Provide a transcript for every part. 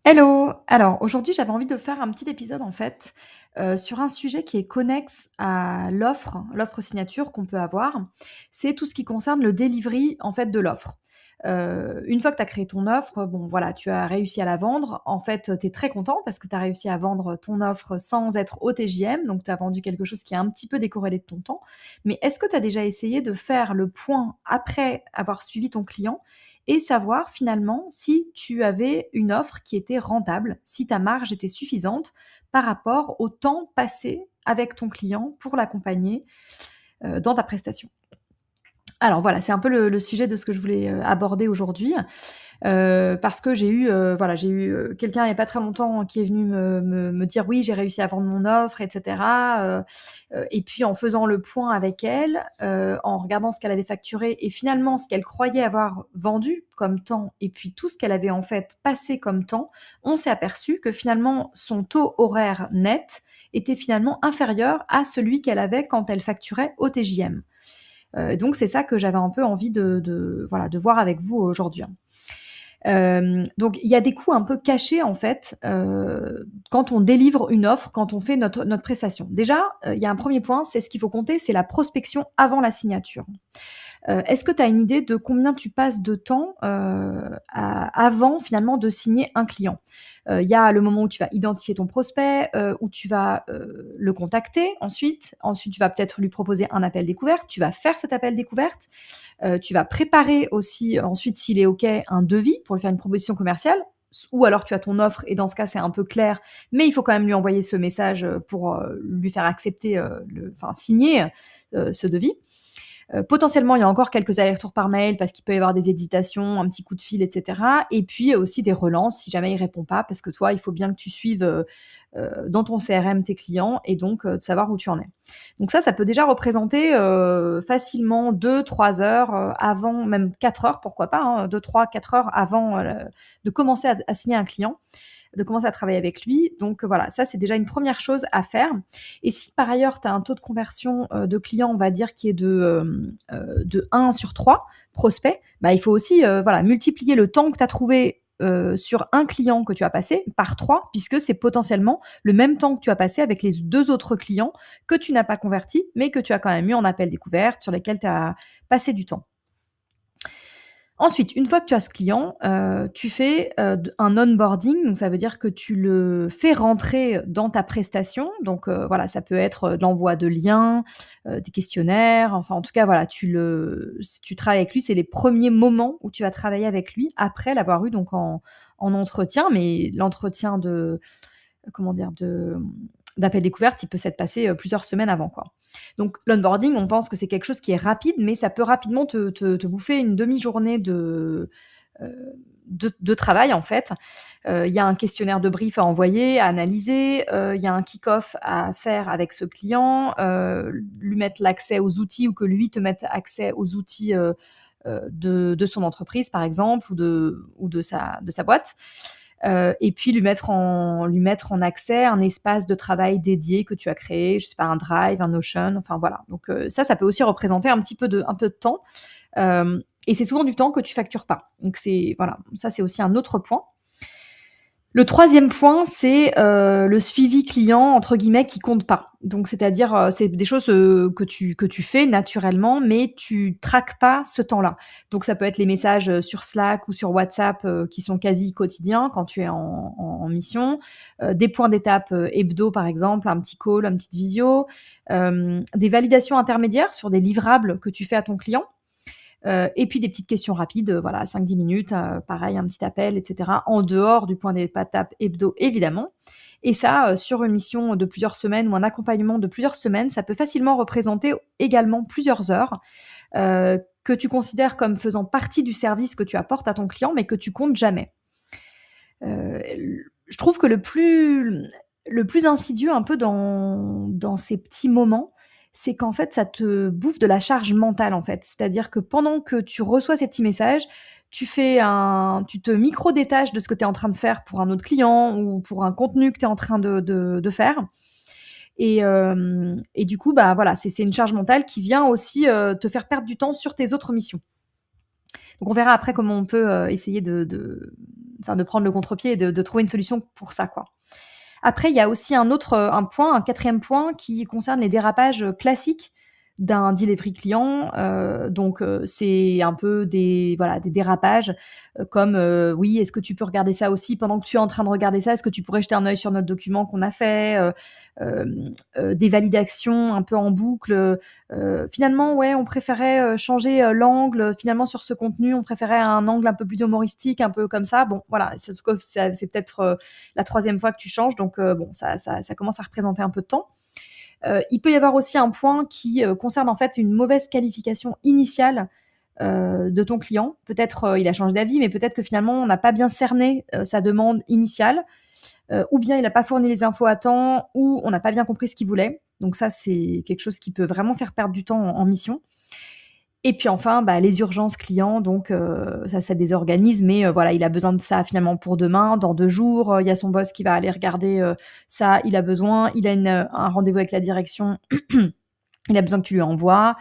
Hello! Alors aujourd'hui, j'avais envie de faire un petit épisode en fait, sur un sujet qui est connexe à l'offre signature qu'on peut avoir. C'est tout ce qui concerne le delivery en fait de l'offre. Une fois que tu as créé ton offre, bon voilà, tu as réussi à la vendre. En fait, tu es très content parce que tu as réussi à vendre ton offre sans être au TJM, donc tu as vendu quelque chose qui est un petit peu décorrélé de ton temps. Mais est-ce que tu as déjà essayé de faire le point après avoir suivi ton client et savoir finalement si tu avais une offre qui était rentable, si ta marge était suffisante par rapport au temps passé avec ton client pour l'accompagner, dans ta prestation. Alors voilà, c'est un peu le sujet de ce que je voulais, aborder aujourd'hui. Parce que j'ai eu quelqu'un il y a pas très longtemps qui est venu me dire: «Oui, j'ai réussi à vendre mon offre» et cetera, et puis en faisant le point avec elle, en regardant ce qu'elle avait facturé et finalement ce qu'elle croyait avoir vendu comme temps et puis tout ce qu'elle avait en fait passé comme temps, on s'est aperçu que finalement son taux horaire net était finalement inférieur à celui qu'elle avait quand elle facturait au TJM. Donc c'est ça que j'avais un peu envie de voir avec vous aujourd'hui, hein. Donc il y a des coûts un peu cachés en fait, quand on délivre une offre, quand on fait notre prestation. Déjà, il y a un premier point, c'est ce qu'il faut compter, c'est la prospection avant la signature. Est-ce que tu as une idée de combien tu passes de temps, avant finalement de signer un client? Il y a le moment où tu vas identifier ton prospect, où tu vas, le contacter ensuite. Ensuite, tu vas peut-être lui proposer un appel découverte. Tu vas faire cet appel découverte. Tu vas préparer aussi ensuite, s'il est OK, un devis pour lui faire une proposition commerciale. Ou alors tu as ton offre et dans ce cas, c'est un peu clair, mais il faut quand même lui envoyer ce message, pour, lui faire accepter, signer, ce devis. Potentiellement, il y a encore quelques allers-retours par mail parce qu'il peut y avoir des hésitations, un petit coup de fil, et cetera. Et puis aussi des relances si jamais il répond pas, parce que toi, il faut bien que tu suives dans ton CRM tes clients et donc de savoir où tu en es. Donc ça peut déjà représenter facilement 2-3 heures avant, même 4 heures, pourquoi pas, hein, 2-3-4 heures avant de commencer à signer un client, de commencer à travailler avec lui. Donc voilà, ça c'est déjà une première chose à faire. Et si par ailleurs tu as un taux de conversion de clients, on va dire, qui est de 1 sur 3 prospects, bah, il faut aussi multiplier le temps que tu as trouvé sur un client que tu as passé par 3, puisque c'est potentiellement le même temps que tu as passé avec les deux autres clients que tu n'as pas convertis, mais que tu as quand même eu en appel découverte, sur lesquels tu as passé du temps. Ensuite, une fois que tu as ce client, tu fais, un onboarding, donc ça veut dire que tu le fais rentrer dans ta prestation. Donc, voilà, ça peut être, de l'envoi de liens, des questionnaires, enfin en tout cas voilà, si tu travailles avec lui, c'est les premiers moments où tu vas travailler avec lui après l'avoir eu donc en entretien, mais l'entretien de comment dire? D'appel découverte, il peut s'être passé, plusieurs semaines avant, quoi. Donc l'onboarding, on pense que c'est quelque chose qui est rapide, mais ça peut rapidement te bouffer une demi-journée de travail, en fait. Il y a un questionnaire de brief à envoyer, à analyser, il y a un kick-off à faire avec ce client, lui mettre l'accès aux outils ou que lui te mette accès aux outils, de son entreprise, par exemple, ou de sa boîte. Et puis lui mettre en accès un espace de travail dédié que tu as créé, je sais pas, un Drive, un Notion, enfin voilà. Donc ça peut aussi représenter un peu de temps, et c'est souvent du temps que tu factures pas. Donc c'est voilà, ça c'est aussi un autre point. Le troisième point, c'est, le «suivi client» entre guillemets qui compte pas. Donc c'est-à-dire, c'est des choses, que tu fais naturellement, mais tu traques pas ce temps-là. Donc ça peut être les messages, sur Slack ou sur WhatsApp, qui sont quasi quotidiens quand tu es en mission, des points d'étape, hebdo par exemple, un petit call, une petite visio, des validations intermédiaires sur des livrables que tu fais à ton client. Et puis des petites questions rapides, voilà, 5-10 minutes, pareil, un petit appel, et cetera, en dehors du point d'étape hebdo, évidemment. Et ça, sur une mission de plusieurs semaines ou un accompagnement de plusieurs semaines, ça peut facilement représenter également plusieurs heures, que tu considères comme faisant partie du service que tu apportes à ton client, mais que tu comptes jamais. Je trouve que le plus insidieux un peu dans ces petits moments, c'est qu'en fait, ça te bouffe de la charge mentale, en fait. C'est-à-dire que pendant que tu reçois ces petits messages, tu te micro-détaches de ce que tu es en train de faire pour un autre client ou pour un contenu que tu es en train de faire. Et du coup, bah, voilà, c'est une charge mentale qui vient aussi, te faire perdre du temps sur tes autres missions. Donc on verra après comment on peut essayer de prendre le contre-pied et de trouver une solution pour ça, quoi. Après, il y a aussi un quatrième point qui concerne les dérapages classiques d'un delivery client. C'est un peu des dérapages comme oui, est-ce que tu peux regarder ça aussi pendant que tu es en train de regarder ça? Est-ce que tu pourrais jeter un œil sur notre document qu'on a fait? Des validations un peu en boucle. Finalement, ouais, on préférait changer l'angle. Finalement, sur ce contenu, on préférait un angle un peu plus humoristique, un peu comme ça. Bon, voilà, c'est peut-être la troisième fois que tu changes, donc bon, ça commence à représenter un peu de temps. Il peut y avoir aussi un point qui concerne en fait une mauvaise qualification initiale de ton client. Peut-être il a changé d'avis, mais peut-être que finalement on n'a pas bien cerné sa demande initiale, ou bien il n'a pas fourni les infos à temps, ou on n'a pas bien compris ce qu'il voulait. Donc ça, c'est quelque chose qui peut vraiment faire perdre du temps en mission. Et puis enfin, les urgences clients, donc ça désorganise, mais voilà, il a besoin de ça finalement pour demain, dans 2 jours, il y a son boss qui va aller regarder ça, il a besoin, il a un rendez-vous avec la direction, il a besoin que tu lui envoies.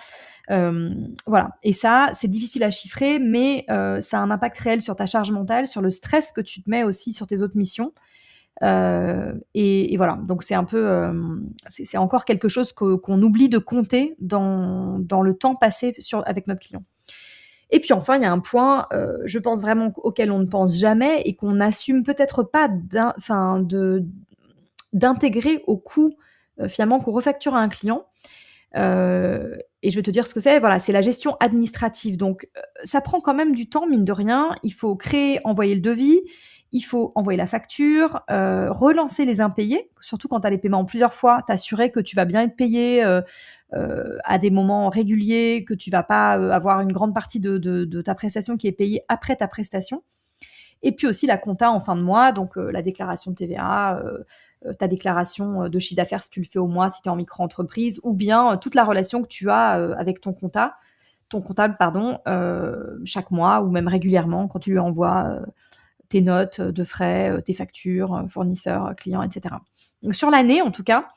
Voilà. Et ça, c'est difficile à chiffrer, mais ça a un impact réel sur ta charge mentale, sur le stress que tu te mets aussi sur tes autres missions. Et voilà, donc c'est un peu, c'est encore quelque chose qu'on oublie de compter dans le temps passé avec notre client. Et puis enfin, il y a un point, je pense vraiment auquel on ne pense jamais et qu'on n'assume peut-être pas d'intégrer au coût finalement qu'on refacture à un client. Et je vais te dire ce que c'est. Voilà, c'est la gestion administrative. Donc, ça prend quand même du temps, mine de rien. Il faut envoyer le devis, il faut envoyer la facture, relancer les impayés, surtout quand tu as les paiements en plusieurs fois, t'assurer que tu vas bien être payé à des moments réguliers, que tu vas pas avoir une grande partie de ta prestation qui est payée après ta prestation. Et puis aussi la compta en fin de mois, donc la déclaration de TVA, ta déclaration de chiffre d'affaires si tu le fais au mois, si tu es en micro-entreprise, ou bien toute la relation que tu as avec ton comptable, pardon, chaque mois ou même régulièrement quand tu lui envoies tes notes de frais, tes factures, fournisseurs, clients, etc. Donc sur l'année, en tout cas,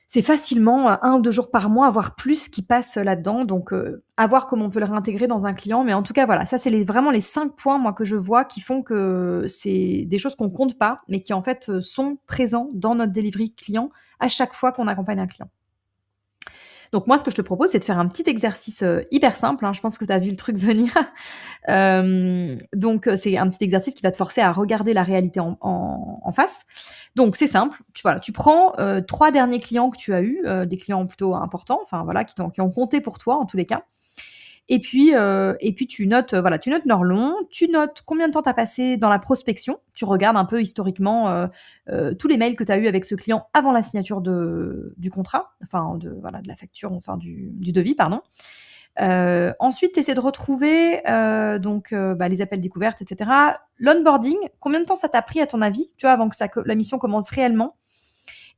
c'est facilement 1 ou 2 jours par mois, voire plus, qui passent là-dedans. Donc, à voir comment on peut le réintégrer dans un client. Mais en tout cas, voilà, ça, c'est vraiment les 5 points, moi, que je vois qui font que c'est des choses qu'on compte pas, mais qui, en fait, sont présents dans notre delivery client à chaque fois qu'on accompagne un client. Donc moi, ce que je te propose, c'est de faire un petit exercice hyper simple, hein. Je pense que tu as vu le truc venir. C'est un petit exercice qui va te forcer à regarder la réalité en face. Donc c'est simple, tu prends 3 derniers clients que tu as eus, des clients plutôt importants, enfin voilà, qui ont compté pour toi en tous les cas. Et puis tu notes, tu notes leur nom, tu notes combien de temps tu as passé dans la prospection, tu regardes un peu historiquement tous les mails que tu as eus avec ce client avant la signature du contrat, enfin de la facture, enfin du devis, pardon. Ensuite, tu essaies de retrouver les appels découvertes, etc. L'onboarding, combien de temps ça t'a pris à ton avis, tu vois, avant que la mission commence réellement.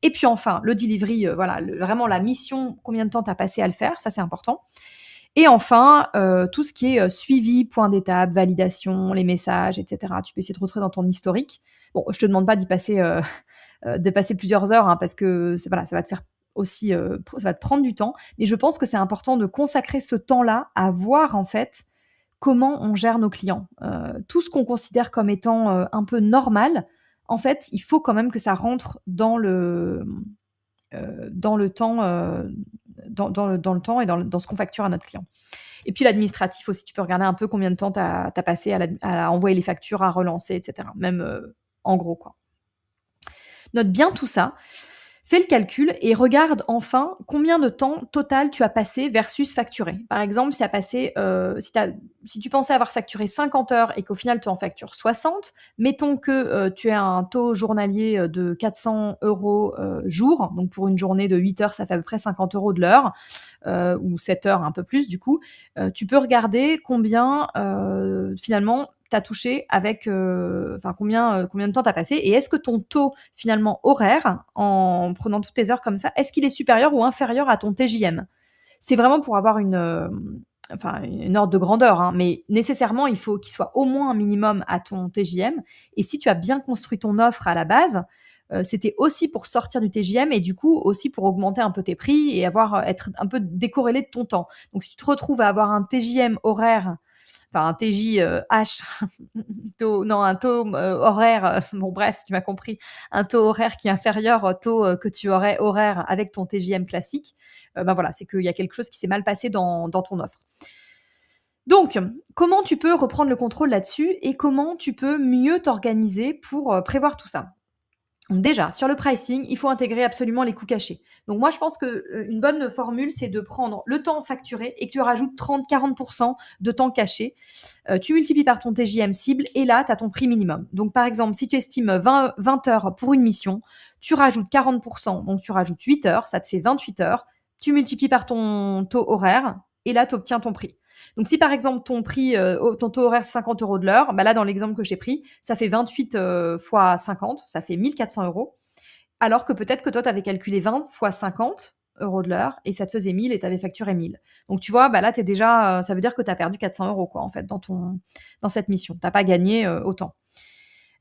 Et puis enfin, le delivery, vraiment la mission, combien de temps tu as passé à le faire, ça c'est important. Et enfin, tout ce qui est suivi, point d'étape, validation, les messages, etc. Tu peux essayer de retrouver dans ton historique. Bon, je te demande pas d'y passer, de passer plusieurs heures, hein, parce que ça va te faire aussi, ça va te prendre du temps. Mais je pense que c'est important de consacrer ce temps-là à voir en fait comment on gère nos clients. Tout ce qu'on considère comme étant un peu normal, en fait, il faut quand même que ça rentre dans le temps, dans le temps et dans ce qu'on facture à notre client. Et puis l'administratif aussi, tu peux regarder un peu combien de temps tu as passé à envoyer les factures, à relancer, etc. Même en gros, quoi. Note bien tout ça, fais le calcul et regarde enfin combien de temps total tu as passé versus facturé. Par exemple, si tu pensais avoir facturé 50 heures et qu'au final tu en factures 60, mettons que tu as un taux journalier de 400 euros jour, donc pour une journée de 8 heures, ça fait à peu près 50 euros de l'heure, ou 7 heures, un peu plus du coup. Tu peux regarder combien finalement t'as touché avec, combien de temps t'as passé, et est-ce que ton taux finalement horaire, en prenant toutes tes heures comme ça, est-ce qu'il est supérieur ou inférieur à ton TJM? C'est vraiment pour avoir une ordre de grandeur, hein, mais nécessairement il faut qu'il soit au moins un minimum à ton TJM. Et si tu as bien construit ton offre à la base, c'était aussi pour sortir du TJM et du coup aussi pour augmenter un peu tes prix et être un peu décorrélé de ton temps. Donc si tu te retrouves à avoir un TJM horaire, enfin un TJ H, un taux horaire, bon bref, tu m'as compris, un taux horaire qui est inférieur au taux que tu aurais horaire avec ton TJM classique, bah voilà, c'est qu'il y a quelque chose qui s'est mal passé dans ton offre. Donc, comment tu peux reprendre le contrôle là-dessus et comment tu peux mieux t'organiser pour prévoir tout ça? Donc déjà, sur le pricing, il faut intégrer absolument les coûts cachés. Donc moi, je pense que une bonne formule, c'est de prendre le temps facturé et que tu rajoutes 30-40% de temps caché. Tu multiplies par ton TJM cible et là, tu as ton prix minimum. Donc par exemple, si tu estimes 20 heures pour une mission, tu rajoutes 40%, donc tu rajoutes 8 heures, ça te fait 28 heures. Tu multiplies par ton taux horaire et là, tu obtiens ton prix. Donc si par exemple ton taux horaire c'est 50 euros de l'heure, bah là dans l'exemple que j'ai pris, ça fait 28 fois 50, ça fait 1 400 euros. Alors que peut-être que toi, tu avais calculé 20 fois 50 euros de l'heure et ça te faisait 1000 et tu avais facturé 1000. Donc tu vois, bah là, ça veut dire que tu as perdu 400 euros quoi, en fait, dans cette mission. Tu n'as pas gagné autant.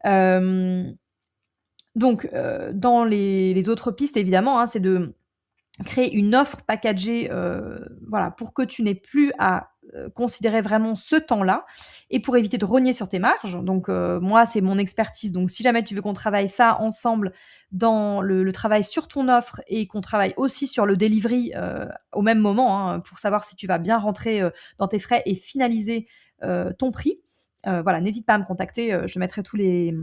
Euh, donc, dans les autres pistes, évidemment, hein, c'est de créer une offre packagée voilà, pour que tu n'aies plus à considérer vraiment ce temps-là et pour éviter de rogner sur tes marges. Donc, moi, c'est mon expertise. Donc, si jamais tu veux qu'on travaille ça ensemble dans le travail sur ton offre et qu'on travaille aussi sur le delivery au même moment pour savoir si tu vas bien rentrer dans tes frais et finaliser ton prix. Voilà, n'hésite pas à me contacter. Je mettrai tous mes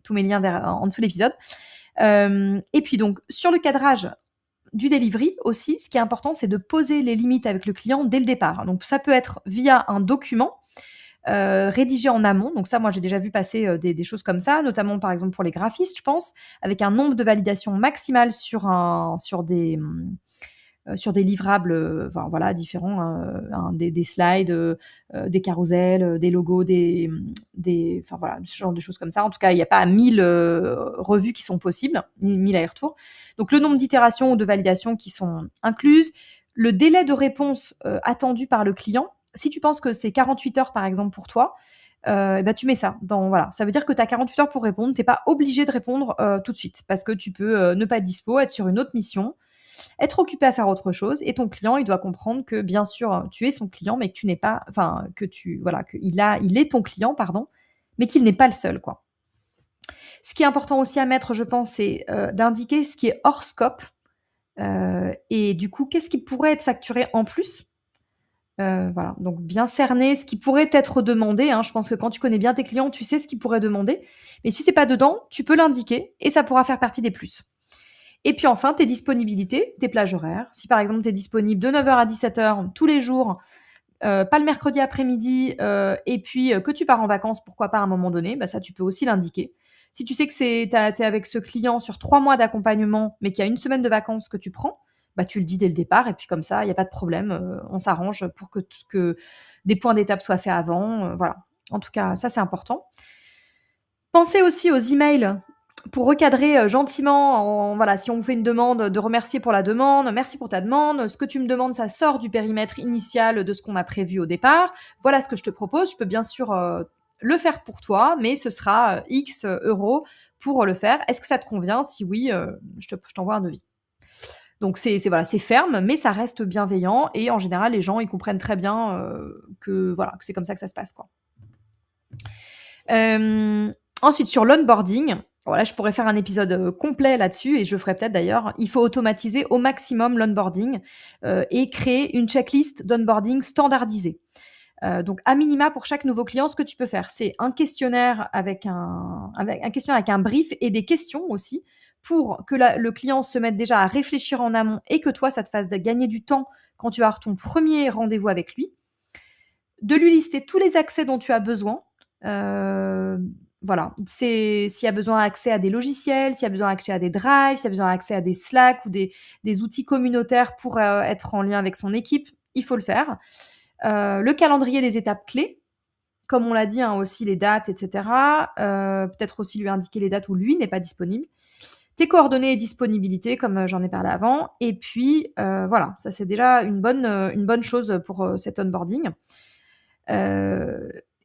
liens en dessous de l'épisode. Et puis donc, sur le cadrage du delivery aussi, ce qui est important, c'est de poser les limites avec le client dès le départ. Donc ça peut être via un document rédigé en amont. Donc ça, moi, j'ai déjà vu passer des choses comme ça, notamment par exemple pour les graphistes, je pense, avec un nombre de validations maximales sur des livrables enfin, voilà, différents, des slides, des carousels, des logos, enfin, voilà, ce genre de choses comme ça. En tout cas, il n'y a pas 1000 revues qui sont possibles, ni 1000 allers-retours. Donc le nombre d'itérations ou de validations qui sont incluses, le délai de réponse attendu par le client. Si tu penses que c'est 48 heures par exemple pour toi, eh ben, tu mets ça voilà. Ça veut dire que tu as 48 heures pour répondre. Tu n'es pas obligé de répondre tout de suite parce que tu peux ne pas être dispo, être sur une autre mission, être occupé à faire autre chose et ton client, il doit comprendre que bien sûr, tu es son client, mais que tu n'es pas, enfin, il est ton client, pardon, mais qu'il n'est pas le seul, quoi. Ce qui est important aussi à mettre, je pense, c'est d'indiquer ce qui est hors scope et du coup, qu'est-ce qui pourrait être facturé en plus. Voilà, donc bien cerner ce qui pourrait être demandé. Je pense que quand tu connais bien tes clients, tu sais ce qu'ils pourraient demander. Mais si c'est pas dedans, tu peux l'indiquer et ça pourra faire partie des plus. Et puis enfin, tes disponibilités, tes plages horaires. Si par exemple tu es disponible de 9 heures à 17 heures tous les jours, pas le mercredi après-midi, et puis que tu pars en vacances, pourquoi pas à un moment donné, bah ça tu peux aussi l'indiquer. Si tu sais que tu es avec ce client sur 3 mois d'accompagnement, mais qu'il y a une semaine de vacances que tu prends, bah tu le dis dès le départ, et puis comme ça, il n'y a pas de problème, on s'arrange pour que des points d'étape soient faits avant. Voilà. En tout cas, ça c'est important. Pensez aussi aux emails pour recadrer gentiment, voilà, si on vous fait une demande, de remercier pour la demande, merci pour ta demande, ce que tu me demandes, ça sort du périmètre initial de ce qu'on a prévu au départ, voilà ce que je te propose, je peux bien sûr le faire pour toi, mais ce sera X euros pour le faire. Est-ce que ça te convient? Si oui, je t'envoie un devis. Donc voilà, c'est ferme, mais ça reste bienveillant et en général, les gens, ils comprennent très bien que c'est comme ça que ça se passe, quoi. Ensuite, sur l'onboarding, voilà, je pourrais faire un épisode complet là-dessus et je le ferai peut-être d'ailleurs. Il faut automatiser au maximum l'onboarding et créer une checklist d'onboarding standardisée. Donc, à minima, pour chaque nouveau client, ce que tu peux faire, c'est un questionnaire avec un brief et des questions aussi pour que le client se mette déjà à réfléchir en amont et que toi, ça te fasse gagner du temps quand tu vas avoir ton premier rendez-vous avec lui. De lui lister tous les accès dont tu as besoin. Voilà, s'il y a besoin d'accès à des logiciels, s'il y a besoin d'accès à des drives, s'il y a besoin d'accès à des Slack ou des outils communautaires pour être en lien avec son équipe, il faut le faire. Le calendrier des étapes clés, comme on l'a dit, aussi les dates, etc. Peut-être aussi lui indiquer les dates où lui n'est pas disponible. Tes coordonnées et disponibilités, comme j'en ai parlé avant. Et puis, voilà, ça c'est déjà une bonne chose pour cet onboarding.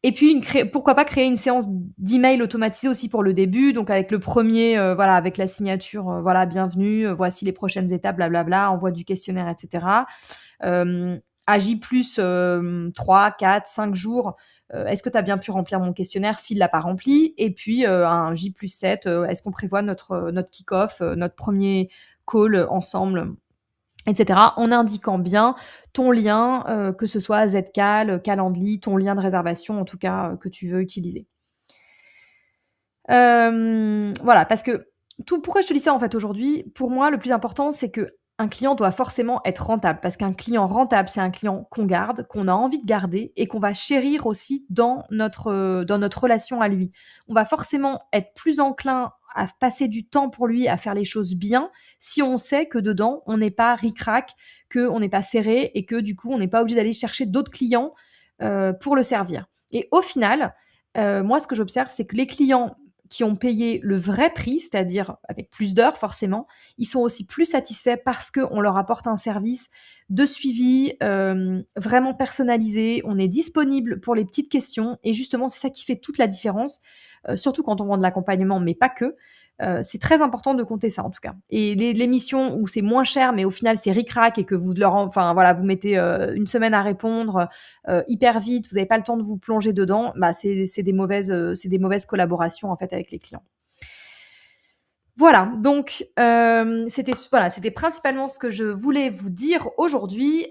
Et puis, pourquoi pas créer une séance d'email automatisée aussi pour le début, donc avec le premier, voilà, avec la signature, voilà, bienvenue, voici les prochaines étapes, blablabla, envoi du questionnaire, etc. à J plus 3, 4, 5 jours, est-ce que tu as bien pu remplir mon questionnaire s'il l'a pas rempli? Et puis un J plus 7, est-ce qu'on prévoit notre kick-off, notre premier call ensemble, etc. En indiquant bien ton lien, que ce soit Zcal, Calendly, ton lien de réservation en tout cas, que tu veux utiliser. Voilà, parce que pourquoi je te dis ça en fait aujourd'hui? Pour moi, le plus important, c'est qu'un client doit forcément être rentable. Parce qu'un client rentable, c'est un client qu'on garde, qu'on a envie de garder et qu'on va chérir aussi dans notre relation à lui. On va forcément être plus enclin à passer du temps pour lui, à faire les choses bien, si on sait que dedans, on n'est pas ric-rac, qu'on n'est pas serré et que du coup, on n'est pas obligé d'aller chercher d'autres clients, pour le servir. Et au final, moi, ce que j'observe, c'est que les clients qui ont payé le vrai prix, c'est-à-dire avec plus d'heures forcément, ils sont aussi plus satisfaits parce qu'on leur apporte un service de suivi vraiment personnalisé, on est disponible pour les petites questions et justement c'est ça qui fait toute la différence, surtout quand on vend de l'accompagnement, mais pas que. C'est très important de compter ça en tout cas. Et les missions où c'est moins cher, mais au final c'est ric-rac et que enfin voilà, vous mettez une semaine à répondre hyper vite, vous n'avez pas le temps de vous plonger dedans, bah c'est des mauvaises collaborations en fait avec les clients. Voilà, donc c'était principalement ce que je voulais vous dire aujourd'hui.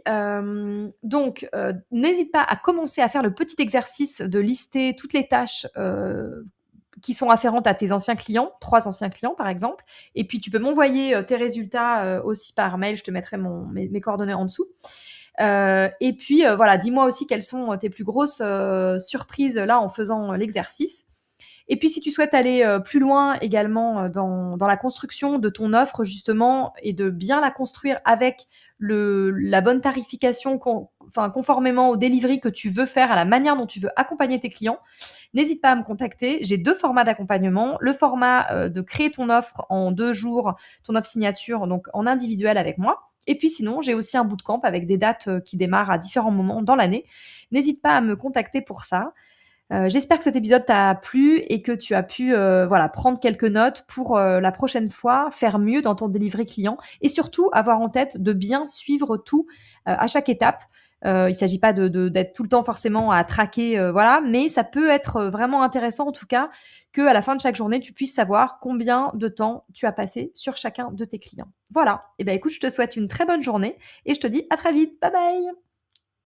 Donc, n'hésite pas à commencer à faire le petit exercice de lister toutes les tâches qui sont afférentes à tes anciens clients, 3 anciens clients par exemple. Et puis tu peux m'envoyer tes résultats aussi par mail, je te mettrai mes coordonnées en dessous. Et puis voilà, dis-moi aussi quelles sont tes plus grosses surprises là en faisant l'exercice. Et puis si tu souhaites aller plus loin également dans la construction de ton offre justement et de bien la construire avec la bonne tarification conformément au delivery que tu veux faire, à la manière dont tu veux accompagner tes clients, n'hésite pas à me contacter. J'ai 2 formats d'accompagnement. Le format de créer ton offre en 2 jours, ton offre signature, donc en individuel avec moi. Et puis sinon, j'ai aussi un bootcamp avec des dates qui démarrent à différents moments dans l'année. N'hésite pas à me contacter pour ça. J'espère que cet épisode t'a plu et que tu as pu voilà, prendre quelques notes pour la prochaine fois faire mieux dans ton delivery client et surtout avoir en tête de bien suivre tout à chaque étape. Il ne s'agit pas d'être tout le temps forcément à traquer, voilà, mais ça peut être vraiment intéressant en tout cas qu'à la fin de chaque journée, tu puisses savoir combien de temps tu as passé sur chacun de tes clients. Voilà, et ben écoute, je te souhaite une très bonne journée et je te dis à très vite. Bye bye.